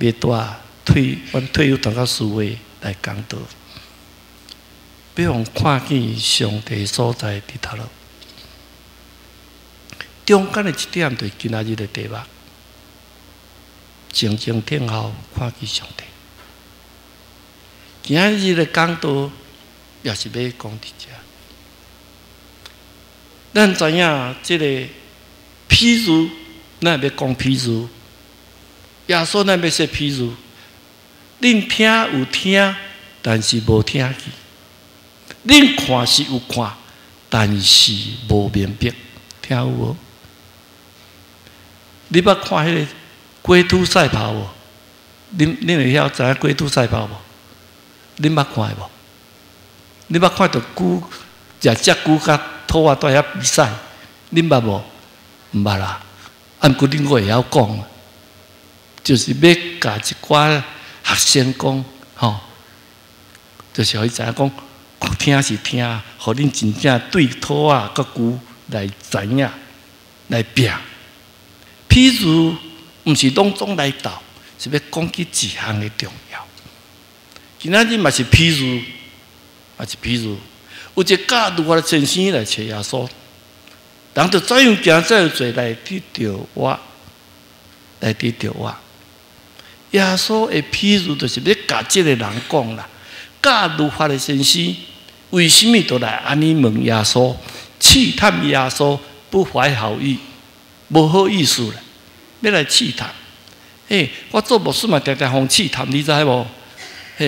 别带阮退休当到思维来讲道，比方看见上帝所在伫头路。中间的一点就是今仔日的题目，静静听候看见上帝。今仔日的讲道也是要讲伫遮。咱知影即个譬如，咱要讲譬如，耶稣咱要说譬如，恁听有听，但是无听去；恁看是有看，但是无明白，听有无？你捌看迄个龟兔赛跑无？恁会晓知影龟兔赛跑无？恁捌看无？你捌看到龟只龟甲兔仔在遐比赛？恁捌无？毋捌啦。毋过恁我会晓讲，就是要甲一寡学生讲，吼，就是互伊知影讲，听是听，互恁真正对兔仔甲龟来知影，来拼。譬如，毋是拢总来斗，是要讲起一项的重要。今仔日嘛是譬如，嘛是譬如，有一假如我的先生来找耶稣，人就怎样行怎样做来得到我，来得到我。耶稣的譬如就是要甲这个人讲啦。假如法的先生为什么都来安尼问耶稣，试探耶稣不怀好意？无好意思啦，要来试探。我做牧师嘛，常常互试探，你知无？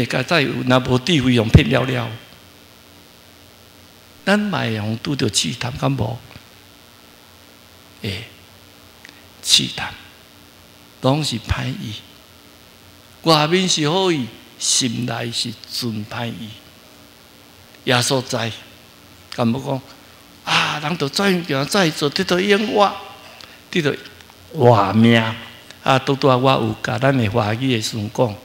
甲再有若无智慧，用骗了了。咱嘛会互拄着试探，敢无？试探，拢是歹意。外面是好意，心内是纯歹意。耶稣知，敢无讲啊？人着怎样行怎样做，得到永活。这个活命啊，拄我有甲咱的华语的师讲，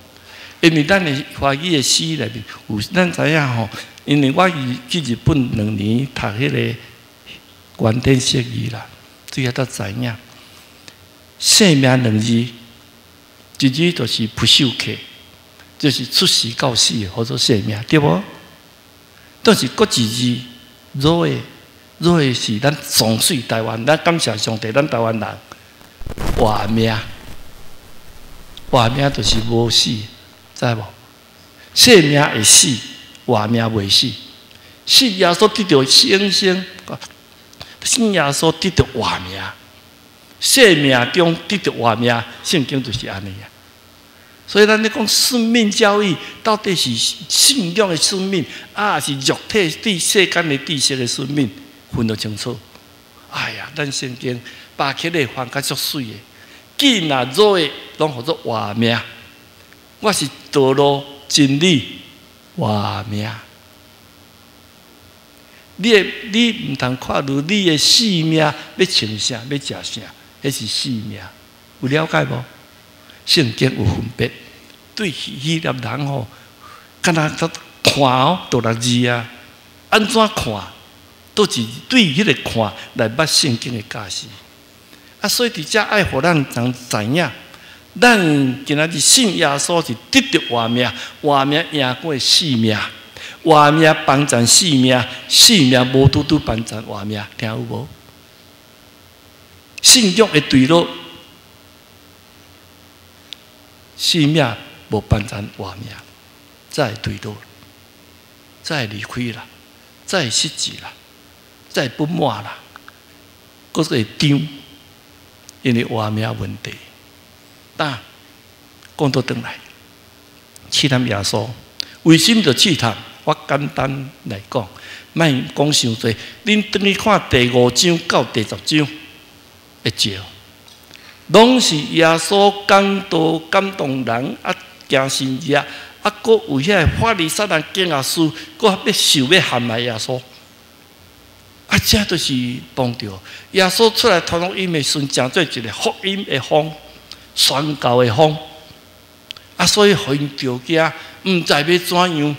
因为咱的华语的诗内面有咱知影吼，因为我去日本2年读迄个原典释义啦，最后才知影，生命2字，一字就是不朽客，就是出世到死或者生命，对无？但是各一字若的。若是咱上水台湾，咱感谢上帝，咱台湾人活命，活命就是无死，知无？生命会死，活命袂死。信耶稣得到生，信耶稣得到活命，生命中得到活命，圣经就是安尼啊。所以咱咧讲生命教育，到底是信仰的生命，是肉体对世间的知识的生命？分得清楚。哎呀，咱圣经把起来翻甲足水的，既然做的拢叫做活命，我是道路、真理、活命。你唔通看到你的性命要穿啥，要食啥，迄是性命。有了解无？圣经有分别，对希腊人吼，敢若看读6字啊，安怎看？都是对迄个看来捌圣经的价值所以伫遮爱互咱人知影，咱今仔日信耶稣是得到活命，活命赢过死命，活命帮助死命，死命无拄拄帮助活命，听有无？信仰的对路，死命无帮助活命，再对路，再离开啦，再失志啦。再不满啦，佫会张，因为活命问题。但讲到转来，试探耶稣，为什么要试探？我简单来讲，莫讲伤多。恁转去看第5章到第10章会照，拢是耶稣讲道感动人行神迹佫有遐法利赛人惊讶事，佫要受要陷害耶稣。这就是帮助耶稣出来传福音的时阵，讲做一个福音的风，宣教的风。所以互因着惊，毋知要怎样。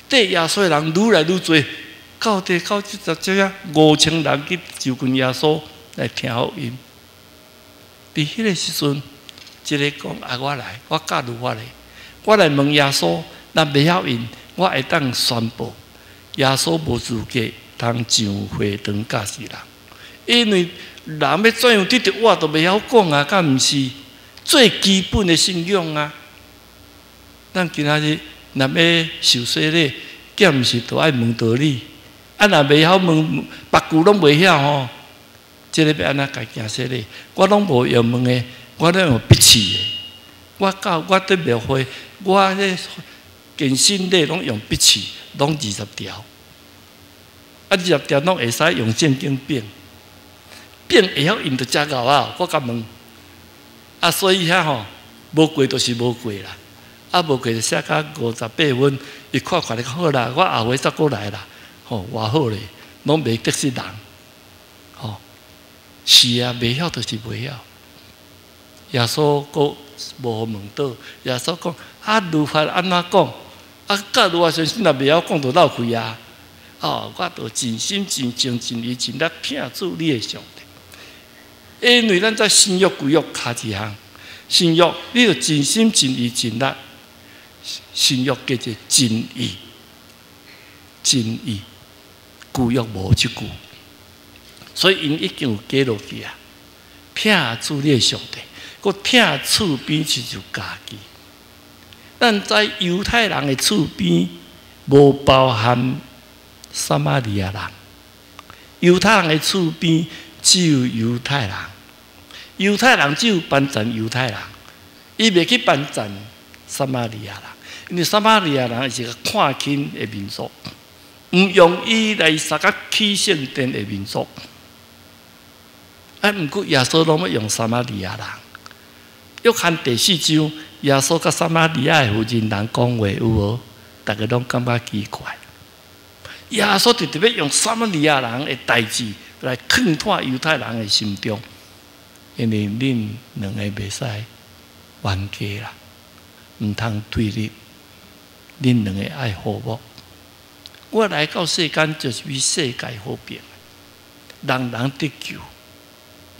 对耶稣的人愈来愈多，到这5000人去就近耶稣来听福音。伫迄个时阵，一个讲啊，我来，我教如我嘞，我来问耶稣，若袂晓因，我会当宣布，耶稣无资格当上会堂教士人，因为人要怎样得到我都袂晓讲啊，敢毋是最基本的信仰啊？咱今仔日若要受洗礼，兼毋是都爱问道理，啊，若袂晓问，别句拢袂晓吼。即个要安怎家行洗礼？我拢无用问的，我拢用笔试的。我教我伫庙会，我咧健身礼拢用笔试，拢20条。啊，20条拢会使用圣经变，变会晓用着遮够啊！我甲问，啊，所以遐吼无过就是无过啦，啊无过就写到58分，伊看咧好啦，我后尾再过来啦，吼偌好咧，拢袂得失人，吼。是啊，袂晓就是袂晓。耶稣佫无问倒，耶稣讲啊，律法安怎讲？啊，教如我先生若袂晓讲，就闹开啊！哦，我着尽心、尽情、尽意、尽力听主你的上帝。因为咱在新约、旧约卡一项，新约你着尽心、尽意、尽力；新约叫做尽意、尽意，旧约无即句。所以因已经有记落去啊，听主你的上帝，佮听厝边是就家己。咱在犹太人的厝边，无包含撒玛利亚人。犹太人的厝边只有犹太人，犹太人只有帮赞犹太人，伊袂去帮赞撒玛利亚人，因为撒玛利亚人是个看轻的民族，毋用伊来杀甲起圣殿的民族。啊，毋过耶稣拢要用撒玛利亚人。约翰第4章，耶稣甲撒玛利亚的妇人人讲话有无？大家拢感觉奇怪。耶稣就特别用撒玛利亚人的代志来劝破犹太人的心中，因为恁两个袂使冤家啦，毋通对立，恁两个爱和睦。我来到世间就是为世界和平，人人得救。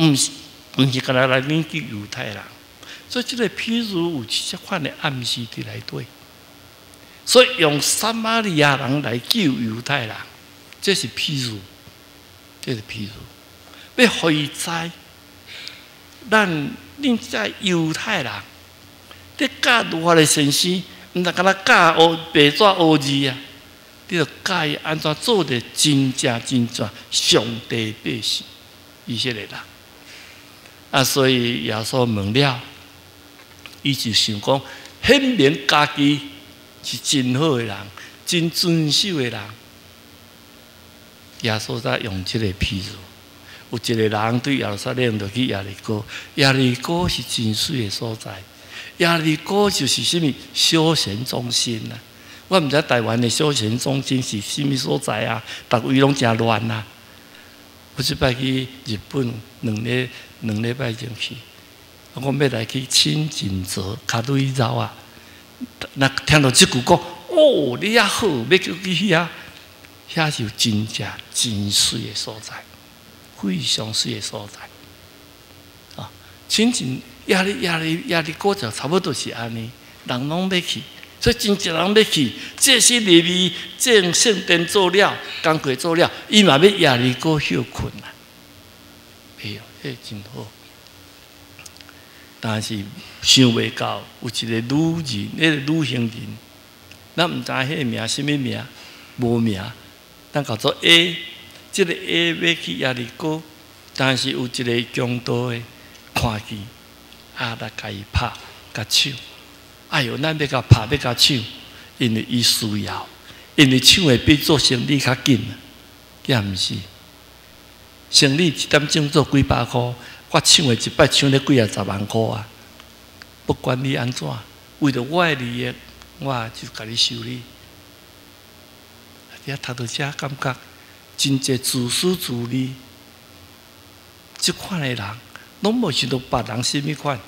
毋是干那来研究犹太人，所以这个譬如有这款的暗示伫内底。所以用撒玛利亚人来救犹太人，这是譬如，这是譬如，要互伊知，恁在犹太人，你教如何的先生，毋但干那教白纸黑字啊，你着教伊安怎做得真正上帝百姓，以色列人。啊，所以耶稣问了，伊就想讲，显明家己是真好的人，真遵守的人。耶稣才用这个譬如，有一个人对耶路撒冷就去耶利哥，耶利哥是真水的所在，耶利哥就是什么休闲中心啊？我毋知台湾的休闲中心是什么所在啊？逐位拢真乱啊！我即摆去日本两礼拜前去，我要来去清景泽卡对绕啊。那听到即句讲，哦，你也好，要去遐，遐就真正真水的所在，非常水的所在。啊，清景压力过就差不多是安尼，人拢要去。所以真侪人要去，这些利未正圣殿做了，工课做了，伊嘛要夜里过休困啊。哎呦，迄真好。但是想袂到，有一个女人，那个女行人，咱毋知迄个名什么名，无名，咱叫做 A。这个 A 要去夜里过，但是有一个强盗的看见，来甲伊拍，甲手。哎呦，咱要甲拍，要甲抢，因为伊需要，因为抢会比做生意较紧，也毋是。生意1点钟做几百块，我抢的一摆抢了几10万块啊！不管你安怎，为着我的利益，我就甲你修理。你读到这感觉，真侪自私自利，这款的人，拢无想到别人什么款。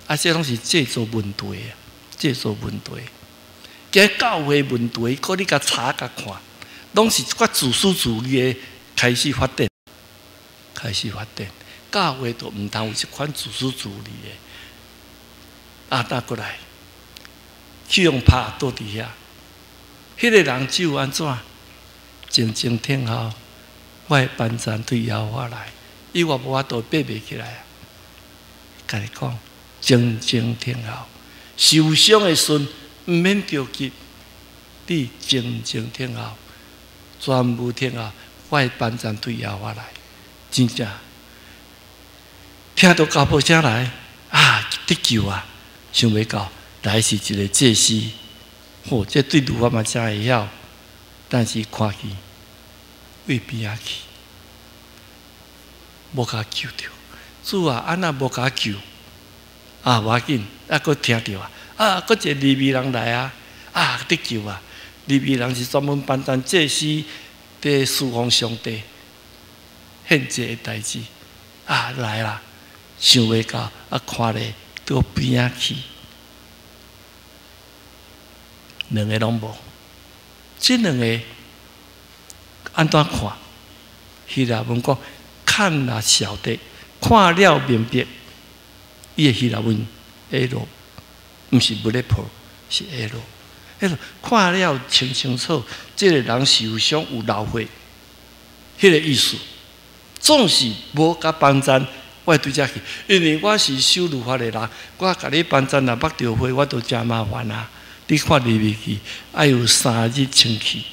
啊，这拢是制造问题啊！制造问题，今教会问题，搁你甲查甲看，拢是我自私自利的开始发展，教会都毋通有一款自私自利的。啊，倒过来，去用拍倒伫遐，迄个人只有安怎？静静听候，我的班长对邀我来，伊我无法度爬袂起来啊！甲你讲，静静听候，受伤的时毋免着急，你静静听候，全部听候，我的班长对邀我来，真正听到交报声来啊，得救啊！想袂到，来是一个祭司，嚯，这对律法嘛真会晓，但是看去为边仔去，无甲救着。主啊，安那无甲救？啊，无要紧，啊，佫听着啊，啊，佫一个利未人来啊，啊，得救啊！利未人是专门办担祭司伫侍奉上帝献祭的代志，啊，来啦，想袂到，啊，看咧。到边仔去，两个拢无。这两个安怎看？希腊文讲看了晓得，看了明白。伊个希腊文 L， 毋是不咧破，是 L。看了清清楚，这个人受伤有流血，迄个意思。总是无甲帮咱。我对遮去，因为我是守律法的人，我甲你班长若捌着火，我都真麻烦啊！你看入去，爱有3日清气，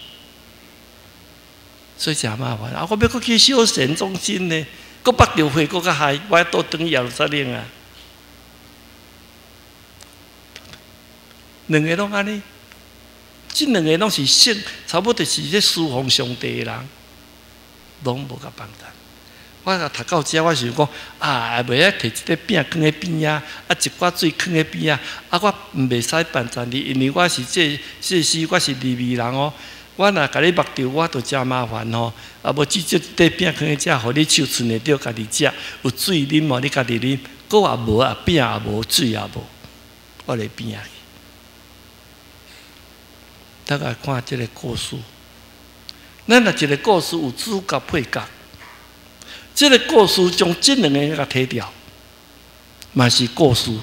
所以真麻烦啊！我要搁去小神中心呢，搁捌着火，搁较害，我倒转耶路撒冷啊！两个拢安尼，这两个拢是信，差不多是咧侍奉上帝的人，拢无甲帮咱。我读到遮，我想讲啊，袂晓摕一个饼放喺边啊，啊一寡水放喺边啊，啊我袂使办站你，因为我是这时我是利未人哦，我若甲你目着，我就真麻烦哦。啊无直接块饼放喺遮，互你手剩会着家己食，有水啉哦，你家己啉，搁也无啊饼也无，水也无，我来边啊去。大家看这个故事，咱若一个故事有主角配角。这个故事将这两个人甲摕掉，嘛是故事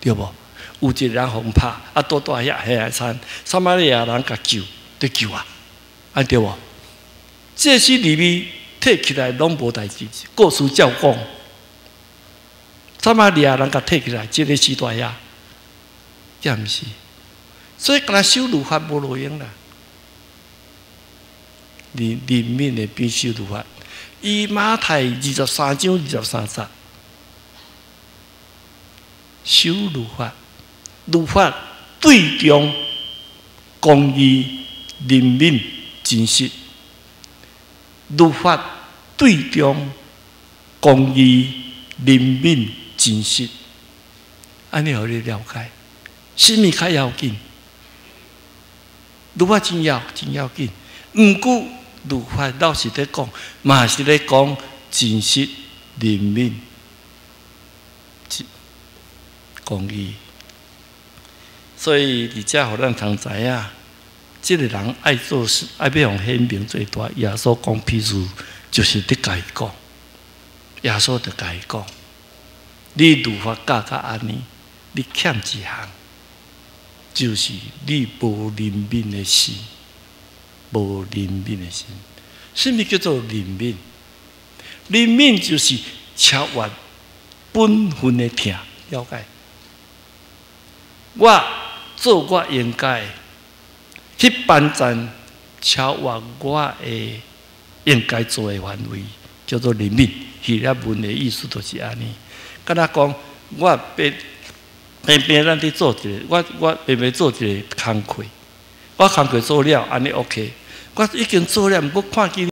对无？有一个人互拍，啊倒遐下餐，撒玛利亚人甲救，得救啊，安对无？这些利未摕起来拢无代志，故事照讲。撒玛利亚人甲摕起来，这个时代呀，也毋是，所以敢若守律法无路用啦，人民的必须律法。以马太23章23节，守律法，律法对中公义、人民、真实。律法对中公义、人民、真实。安尼互你了解，什么较要紧？律法真要紧，毋过。律法老是在讲，嘛是在讲真实、人民、公义。所以伫遮互咱通知影，这个人爱做事，爱要用显明最大。耶稣讲譬如，就是伫甲伊讲，耶稣就甲伊讲，你律法教甲安尼，你欠一项，就是你无人民的心。无人民的心，什么叫做人民？人民就是超越本分的疼，了解？我做我应该去办站，超越我的应该做的范围，叫做人民。希腊文的意思就是安尼。敢若讲，我偏咱伫做一个，我偏做一个工课。我工课做了，安尼 OK。我已经做了，毋过看见